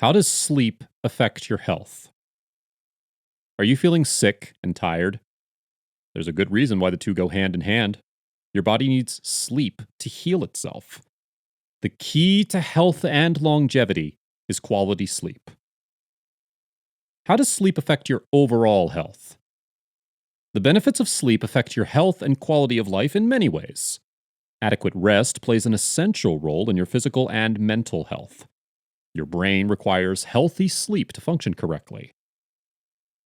How does sleep affect your health? Are you feeling sick and tired? There's a good reason why the two go hand in hand. Your body needs sleep to heal itself. The key to health and longevity is quality sleep. How does sleep affect your overall health? The benefits of sleep affect your health and quality of life in many ways. Adequate rest plays an essential role in your physical and mental health. Your brain requires healthy sleep to function correctly.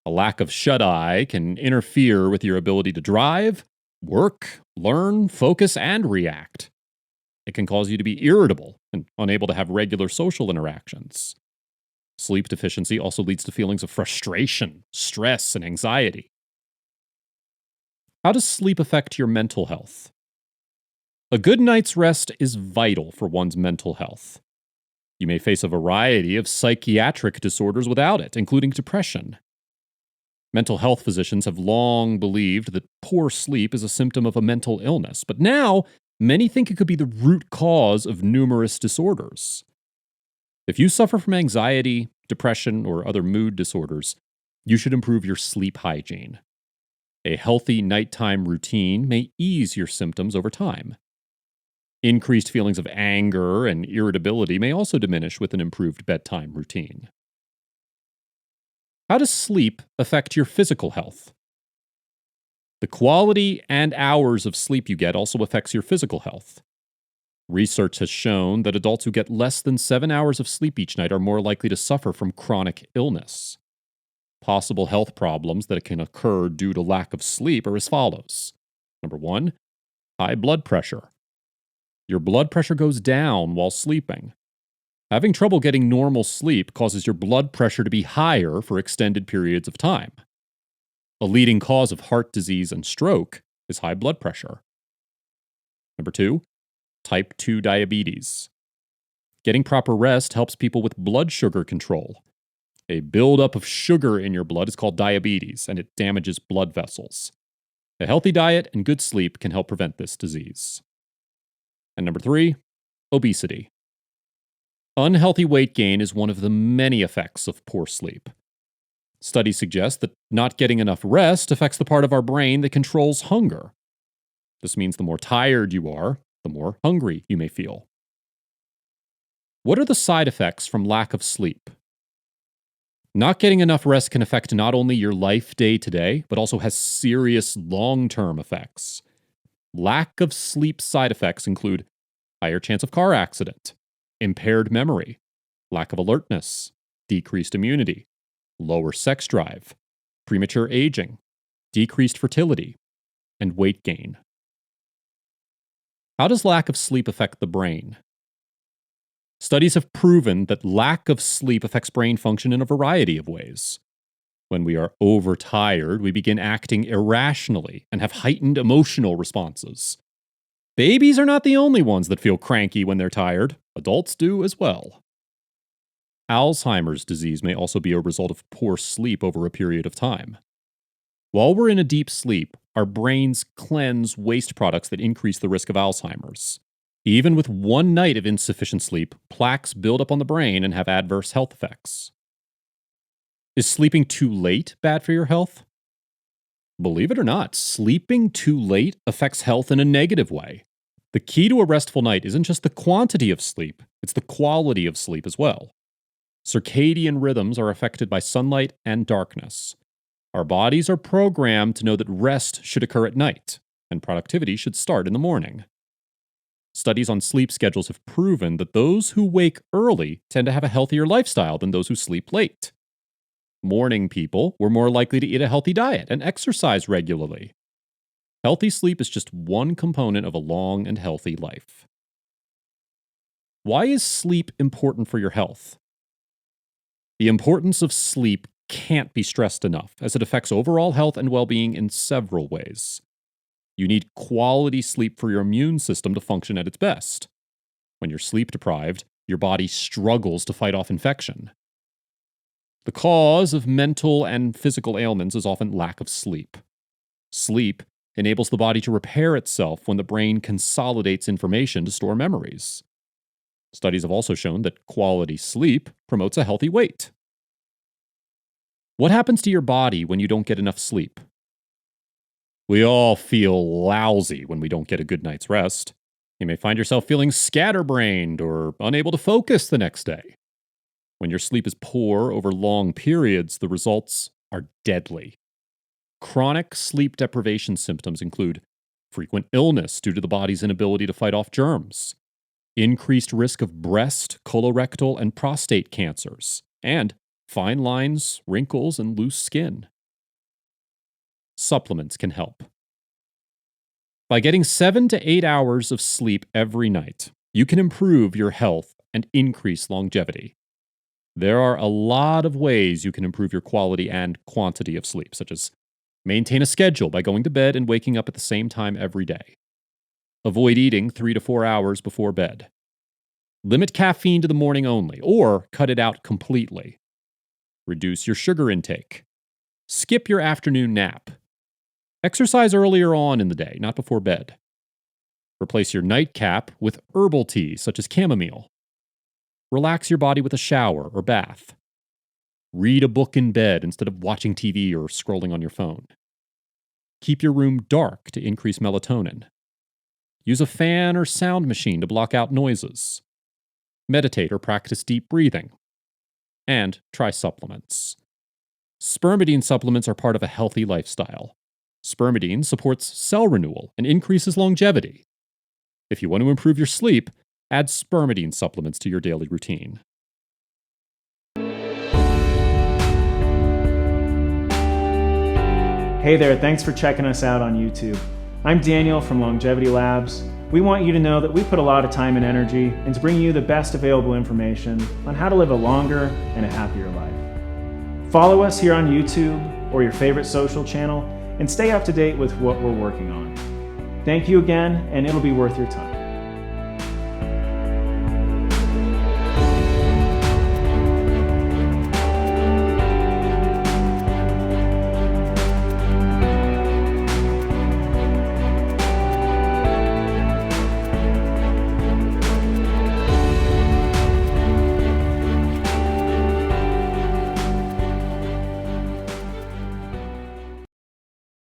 A lack of shut eye can interfere with your ability to drive, work, learn, focus, and react. It can cause you to be irritable and unable to have regular social interactions. Sleep deficiency also leads to feelings of frustration, stress, and anxiety. How does sleep affect your mental health? A good night's rest is vital for one's mental health. You may face a variety of psychiatric disorders without it, including depression. Mental health physicians have long believed that poor sleep is a symptom of a mental illness, but now many think it could be the root cause of numerous disorders. If you suffer from anxiety, depression, or other mood disorders, you should improve your sleep hygiene. A healthy nighttime routine may ease your symptoms over time. Increased feelings of anger and irritability may also diminish with an improved bedtime routine. How does sleep affect your physical health? The quality and hours of sleep you get also affects your physical health. Research has shown that adults who get less than 7 hours of sleep each night are more likely to suffer from chronic illness. Possible health problems that can occur due to lack of sleep are as follows. Number 1, high blood pressure. Your blood pressure goes down while sleeping. Having trouble getting normal sleep causes your blood pressure to be higher for extended periods of time. A leading cause of heart disease and stroke is high blood pressure. Number 2, type 2 diabetes. Getting proper rest helps people with blood sugar control. A buildup of sugar in your blood is called diabetes, and it damages blood vessels. A healthy diet and good sleep can help prevent this disease. And number 3, obesity. Unhealthy weight gain is one of the many effects of poor sleep. Studies suggest that not getting enough rest affects the part of our brain that controls hunger. This means the more tired you are, the more hungry you may feel. What are the side effects from lack of sleep? Not getting enough rest can affect not only your life day to day, but also has serious long-term effects. Lack of sleep side effects include higher chance of car accident, impaired memory, lack of alertness, decreased immunity, lower sex drive, premature aging, decreased fertility, and weight gain. How does lack of sleep affect the brain? Studies have proven that lack of sleep affects brain function in a variety of ways. When we are overtired, we begin acting irrationally and have heightened emotional responses. Babies are not the only ones that feel cranky when they're tired. Adults do as well. Alzheimer's disease may also be a result of poor sleep over a period of time. While we're in a deep sleep, our brains cleanse waste products that increase the risk of Alzheimer's. Even with one night of insufficient sleep, plaques build up on the brain and have adverse health effects. Is sleeping too late bad for your health? Believe it or not, sleeping too late affects health in a negative way. The key to a restful night isn't just the quantity of sleep, it's the quality of sleep as well. Circadian rhythms are affected by sunlight and darkness. Our bodies are programmed to know that rest should occur at night, and productivity should start in the morning. Studies on sleep schedules have proven that those who wake early tend to have a healthier lifestyle than those who sleep late. Morning people were more likely to eat a healthy diet and exercise regularly. Healthy sleep is just one component of a long and healthy life. Why is sleep important for your health? The importance of sleep can't be stressed enough, as it affects overall health and well-being in several ways. You need quality sleep for your immune system to function at its best. When you're sleep deprived, your body struggles to fight off infection. The cause of mental and physical ailments is often lack of sleep. Sleep enables the body to repair itself when the brain consolidates information to store memories. Studies have also shown that quality sleep promotes a healthy weight. What happens to your body when you don't get enough sleep? We all feel lousy when we don't get a good night's rest. You may find yourself feeling scatterbrained or unable to focus the next day. When your sleep is poor over long periods, the results are deadly. Chronic sleep deprivation symptoms include frequent illness due to the body's inability to fight off germs, increased risk of breast, colorectal, and prostate cancers, and fine lines, wrinkles, and loose skin. Supplements can help. By getting 7 to 8 hours of sleep every night, you can improve your health and increase longevity. There are a lot of ways you can improve your quality and quantity of sleep, such as maintain a schedule by going to bed and waking up at the same time every day. Avoid eating 3 to 4 hours before bed. Limit caffeine to the morning only, or cut it out completely. Reduce your sugar intake. Skip your afternoon nap. Exercise earlier on in the day, not before bed. Replace your nightcap with herbal tea, such as chamomile. Relax your body with a shower or bath. Read a book in bed instead of watching TV or scrolling on your phone. Keep your room dark to increase melatonin. Use a fan or sound machine to block out noises. Meditate or practice deep breathing. And try supplements. Spermidine supplements are part of a healthy lifestyle. Spermidine supports cell renewal and increases longevity. If you want to improve your sleep, add spermidine supplements to your daily routine. Hey there, thanks for checking us out on YouTube. I'm Daniel from Longevity Labs. We want you to know that we put a lot of time and energy into bringing you the best available information on how to live a longer and a happier life. Follow us here on YouTube or your favorite social channel and stay up to date with what we're working on. Thank you again, and it'll be worth your time.